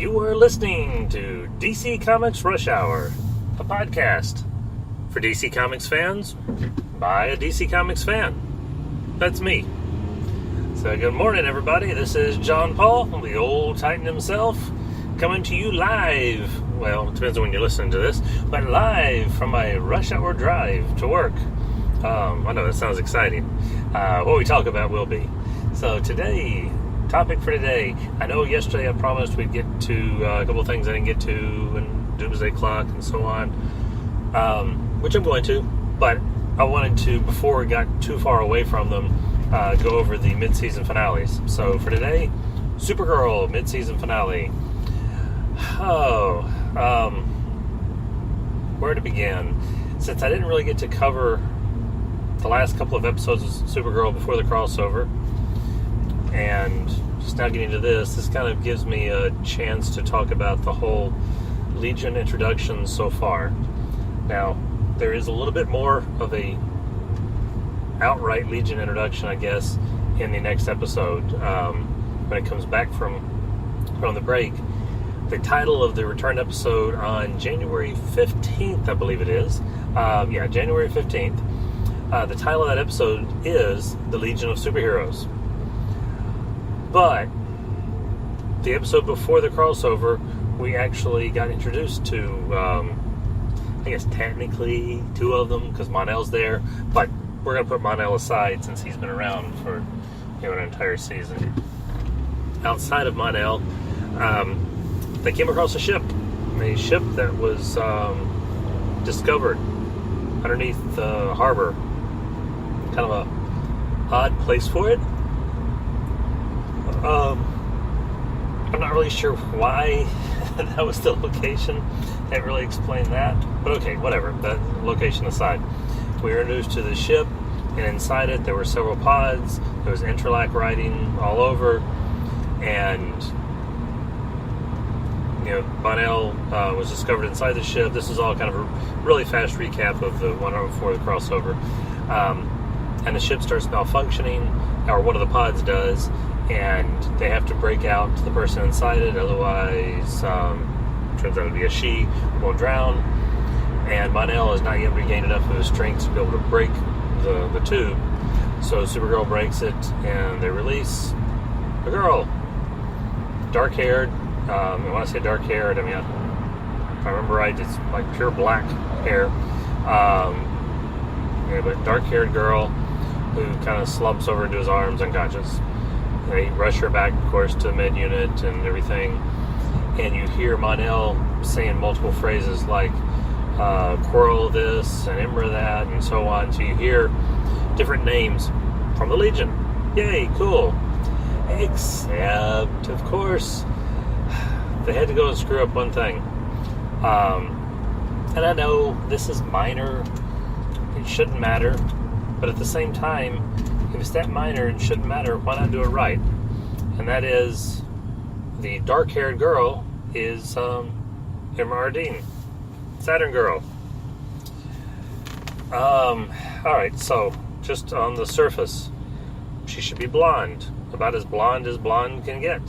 You are listening to DC Comics Rush Hour, a podcast for DC Comics fans by a DC Comics fan. That's me. So good morning, everybody. This is John Paul, the old Titan himself, coming to you live. Well, it depends on when you're listening to this, but live from my rush hour drive to work. I know that sounds exciting. What we talk about will be. So today, topic for today. I know yesterday I promised we'd get to a couple of things I didn't get to, and Doomsday Clock and so on, which I'm going to, but I wanted to, before we got too far away from them, go over the mid-season finales. So for today, Supergirl mid-season finale. Where to begin? Since I didn't really get to cover the last couple of episodes of Supergirl before the crossover, and just now getting to this kind of gives me a chance to talk about the whole Legion introduction so far. Now, there is a little bit more of a outright Legion introduction, I guess, in the next episode. When it comes back from the break, the title of the return episode on January 15th, I believe it is. January 15th. The title of that episode is The Legion of Superheroes. But the episode before the crossover, we actually got introduced to, I guess technically two of them, because Mon-El's there. But we're going to put Mon-El aside since he's been around for an entire season. Outside of Mon-El, they came across a ship that was discovered underneath the harbor. Kind of a odd place for it. I'm not really sure why that was the location. They didn't really explain that. But okay, whatever. That location aside. We were introduced to the ship, and inside it there were several pods. There was interlac writing all over. And Mon-El was discovered inside the ship. This is all kind of a really fast recap of the one before the crossover. And the ship starts malfunctioning, or one of the pods does, and they have to break out the person inside it, otherwise, turns out to be a she, will drown. And Mon-El has not yet regained enough of his strength to be able to break the tube. So Supergirl breaks it, and they release a girl, dark-haired. And when I say dark-haired, I mean, if I remember right, it's like pure black hair. But dark-haired girl who kind of slumps over into his arms unconscious. They rush her back, of course, to the med unit and everything. And you hear Mon-El saying multiple phrases like Quirrell this and Imra that and so on. So you hear different names from the Legion. Yay, cool. Except, of course, they had to go and screw up one thing. And I know this is minor. It shouldn't matter. But at the same time, if it's that minor and shouldn't matter, why not do it right? And that is, the dark-haired girl is Imra Ardeen, Saturn Girl. Alright, so, just on the surface, she should be blonde. About as blonde can get.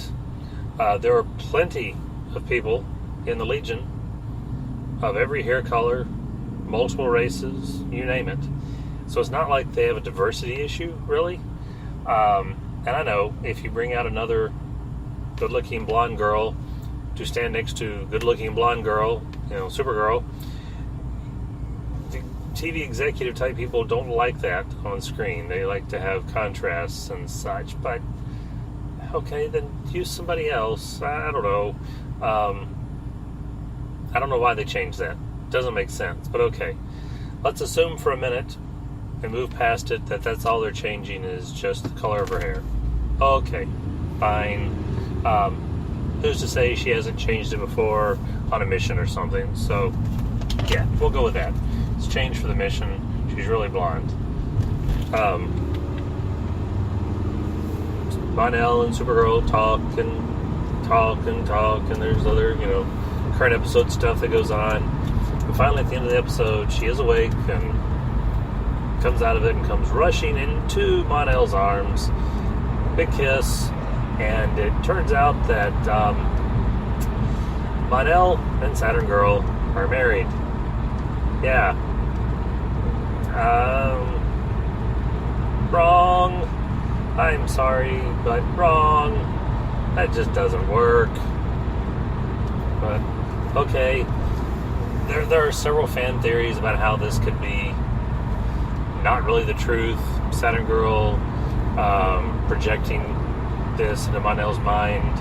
There are plenty of people in the Legion of every hair color, multiple races, you name it. So it's not like they have a diversity issue, really. And I know if you bring out another good-looking blonde girl to stand next to good-looking blonde girl, Supergirl, the TV executive type people don't like that on screen. They like to have contrasts and such. But okay, then use somebody else. I don't know. I don't know why they changed that. Doesn't make sense, but okay. Let's assume for a minute and move past it that's all they're changing is just the color of her hair. Okay, fine. Who's to say she hasn't changed it before on a mission or something? So, yeah, we'll go with that. It's changed for the mission. She's really blonde. Mon-El and Supergirl talk, and there's other, current episode stuff that goes on. And finally, at the end of the episode, she is awake and comes out of it and comes rushing into Mon-El's arms. Big kiss. And it turns out that Monel and Saturn Girl are married. Yeah. Wrong. I'm sorry, but wrong. That just doesn't work. But, okay. There are several fan theories about how this could be not really the truth. Saturn Girl projecting this into Monel's mind.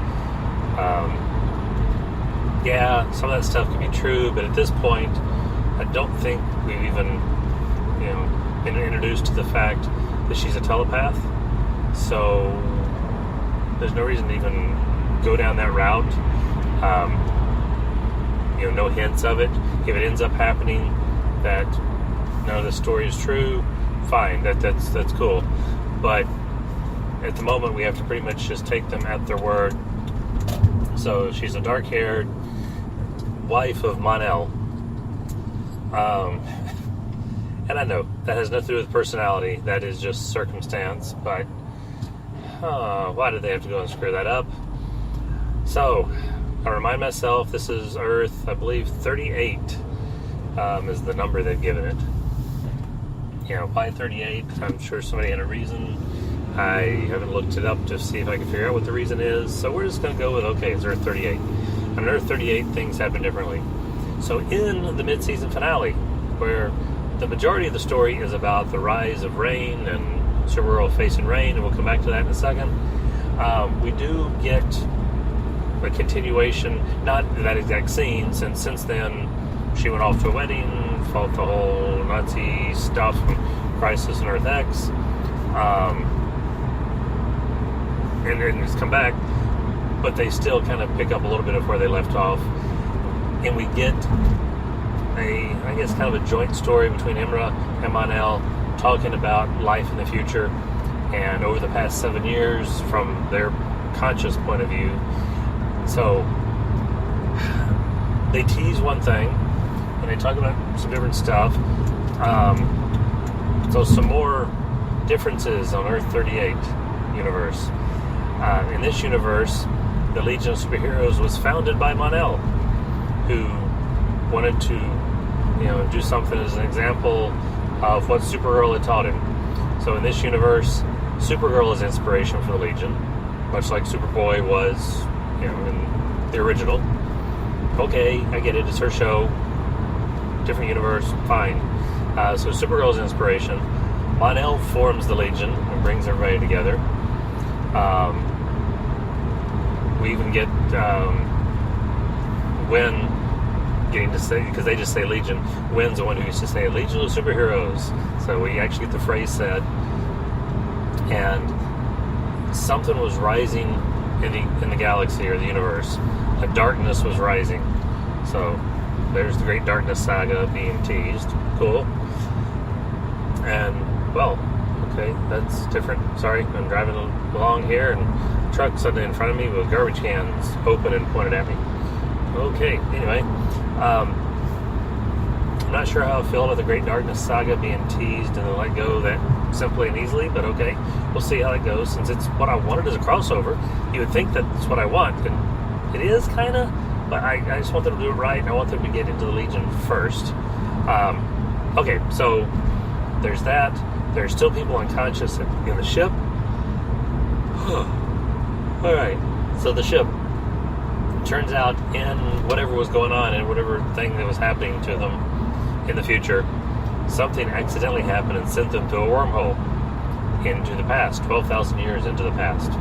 Yeah, some of that stuff could be true, but at this point, I don't think we've even, been introduced to the fact that she's a telepath. So there's no reason to even go down that route. No hints of it. If it ends up happening that none of the story is true, fine. That's cool. But at the moment, we have to pretty much just take them at their word. So she's a dark-haired wife of Monel. And I know that has nothing to do with personality. That is just circumstance. But why did they have to go and screw that up? So I remind myself, this is Earth, I believe 38 is the number they've given it. Why 38? I'm sure somebody had a reason. I haven't looked it up to see if I can figure out what the reason is. So we're just going to go with, okay, it's Earth 38. On Earth 38, things happen differently. So in the mid-season finale, where the majority of the story is about the rise of Rain and Supergirl facing Rain, and we'll come back to that in a second, we do get a continuation, not that exact scene, since then she went off to a wedding, fought the whole Nazi stuff, Crisis on Earth X, and it's come back, but they still kind of pick up a little bit of where they left off, and we get I guess kind of a joint story between Imra and Monel talking about life in the future, and over the past 7 years from their conscious point of view. So they tease one thing, and they talk about some different stuff. So some more differences on Earth 38 universe. In this universe, the Legion of Superheroes was founded by Monel, who wanted to, do something as an example of what Supergirl had taught him. So in this universe, Supergirl is inspiration for the Legion, much like Superboy was, in the original. Okay, I get it, it's her show, different universe, fine. So Supergirl's inspiration. Monel forms the Legion and brings everybody together. We even get Gwen getting to say, because they just say Legion, Gwen's the one who used to say Legion of Superheroes. So we actually get the phrase said. And something was rising in the galaxy or the universe. A darkness was rising. So there's the Great Darkness Saga being teased. Cool. And, well, okay, that's different. Sorry, I'm driving along here and a truck suddenly in front of me with garbage cans open and pointed at me. Okay, anyway, I'm not sure how I feel about the Great Darkness Saga being teased and then let go that simply and easily, but okay, we'll see how it goes. Since it's what I wanted as a crossover, you would think that's what I want, and it is kind of, but I just want them to do it right. I want them to get into the Legion first. Okay, so there's that. There's still people unconscious in the ship. Alright, so the ship, turns out in whatever was going on and whatever thing that was happening to them in the future, something accidentally happened and sent them to a wormhole into the past, 12,000 years into the past.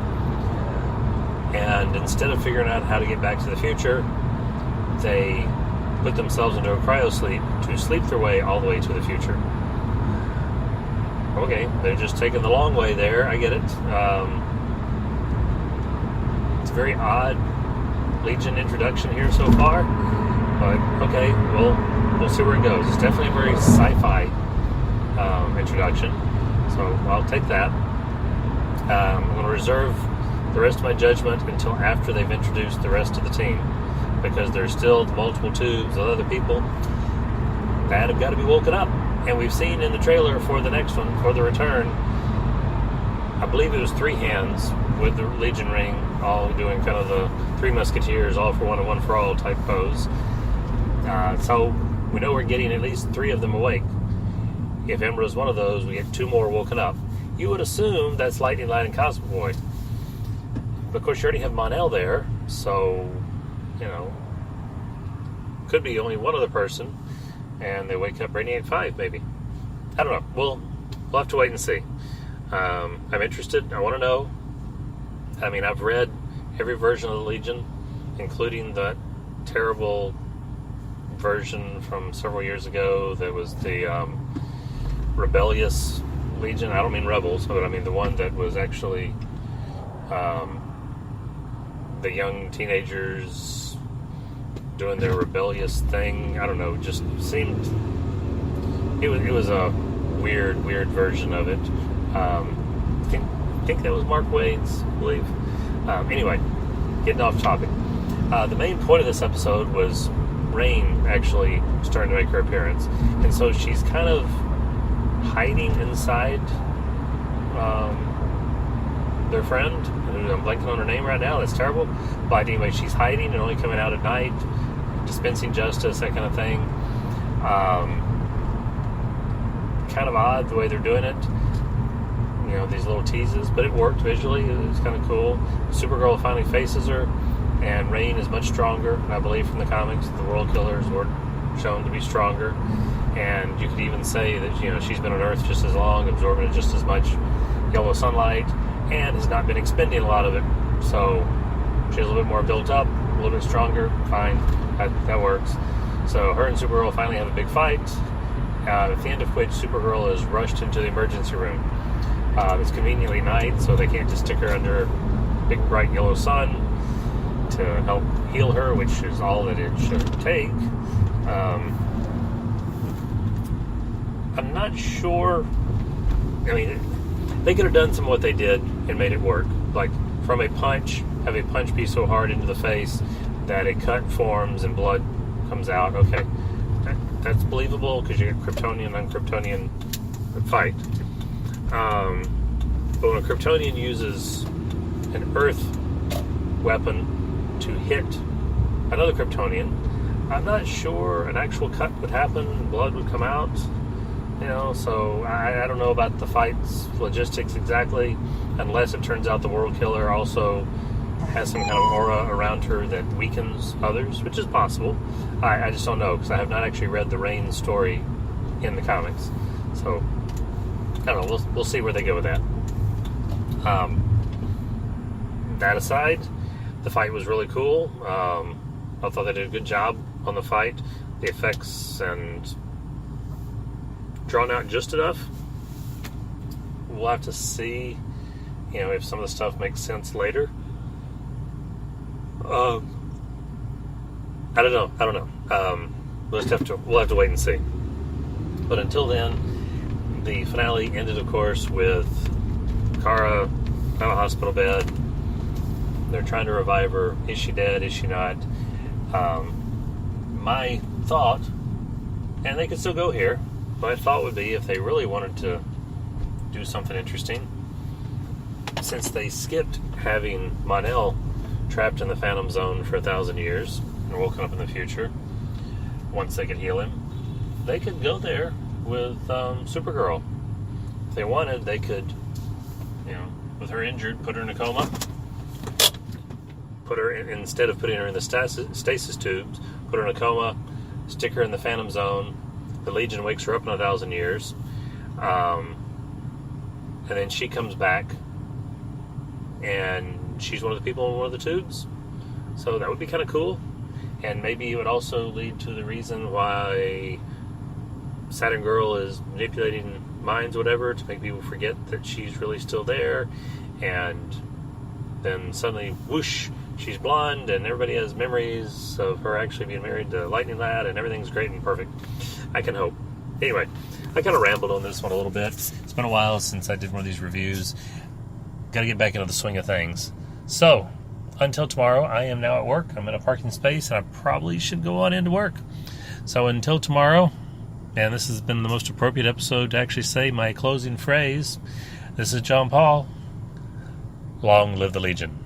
And instead of figuring out how to get back to the future, they put themselves into a cryosleep to sleep their way all the way to the future. Okay, they're just taking the long way there, I get it. It's a very odd Legion introduction here so far, but okay, we'll see where it goes. It's definitely a very sci-fi introduction, so I'll take that. I'm going to reserve the rest of my judgment until after they've introduced the rest of the team, because there's still multiple tubes of other people that have got to be woken up. And we've seen in the trailer for the next one, for the return, I believe it was 3 hands with the Legion ring all doing kind of the Three Musketeers, all for one and one for all type pose. So we know we're getting at least 3 of them awake. If Ember is one of those, we get 2 more woken up. You would assume that's Lightning Lad and Cosmic Boy. But of course, you already have Mon-El there, so, could be only one other person, and they wake up Brainiac 5, maybe. I don't know. We'll have to wait and see. I'm interested. I want to know. I mean, I've read every version of the Legion, including that terrible version from several years ago that was the rebellious Legion. I don't mean rebels, but I mean the one that was actually the young teenagers doing their rebellious thing. I don't know, just seemed it was a weird version of it. I think that was Mark Waid's, I believe. Anyway, getting off topic. The main point of this episode was Rain actually starting to make her appearance, and so she's kind of hiding inside their friend, who I'm blanking on her name right now, that's terrible, but anyway, she's hiding and only coming out at night, dispensing justice, that kind of thing. Kind of odd the way they're doing it, these little teases, but it worked visually. It was kind of cool. Supergirl finally faces her, and Rain is much stronger, and I believe from the comics the World Killers were shown to be stronger, and you could even say that she's been on Earth just as long, absorbing just as much yellow sunlight, and has not been expending a lot of it, so she's a little bit more built up, a little bit stronger. Fine, that works. So her and Supergirl finally have a big fight, at the end of which Supergirl is rushed into the emergency room. It's conveniently night, so they can't just stick her under a big bright yellow sun to help heal her, which is all that it should take. I'm not sure. I mean, they could have done some of what they did and made it work. Like, from a punch, have a punch be so hard into the face that a cut forms and blood comes out. Okay, that's believable because you get Kryptonian on Kryptonian fight. But when a Kryptonian uses an Earth weapon to hit another Kryptonian, I'm not sure an actual cut would happen and blood would come out. So I don't know about the fight's logistics exactly, unless it turns out the World Killer also has some kind of aura around her that weakens others, which is possible. I just don't know, because I have not actually read the Rain story in the comics. So, I don't know, we'll see where they go with that. That aside, the fight was really cool. I thought they did a good job on the fight. The effects and drawn out just enough. We'll have to see, if some of the stuff makes sense later. I don't know. We'll have to wait and see. But until then, the finale ended, of course, with Kara on a hospital bed. They're trying to revive her. Is she dead? Is she not? My thought, and they could still go here, my thought would be, if they really wanted to do something interesting, since they skipped having Mon-El trapped in the Phantom Zone for 1,000 years and woken up in the future, once they could heal him, they could go there with Supergirl. If they wanted, they could, with her injured, put her in a coma, put her in, instead of putting her in the stasis tubes, put her in a coma, stick her in the Phantom Zone. The Legion wakes her up in 1,000 years, and then she comes back, and she's one of the people in one of the tubes. So that would be kind of cool, and maybe it would also lead to the reason why Saturn Girl is manipulating minds, whatever, to make people forget that she's really still there, and then suddenly, whoosh, she's blonde, and everybody has memories of her actually being married to Lightning Lad, and everything's great and perfect. I can hope. Anyway, I kind of rambled on this one a little bit. It's been a while since I did one of these reviews. Got to get back into the swing of things. So, until tomorrow, I am now at work. I'm in a parking space, and I probably should go on into work. So until tomorrow, and this has been the most appropriate episode to actually say my closing phrase. This is John Paul. Long live the Legion.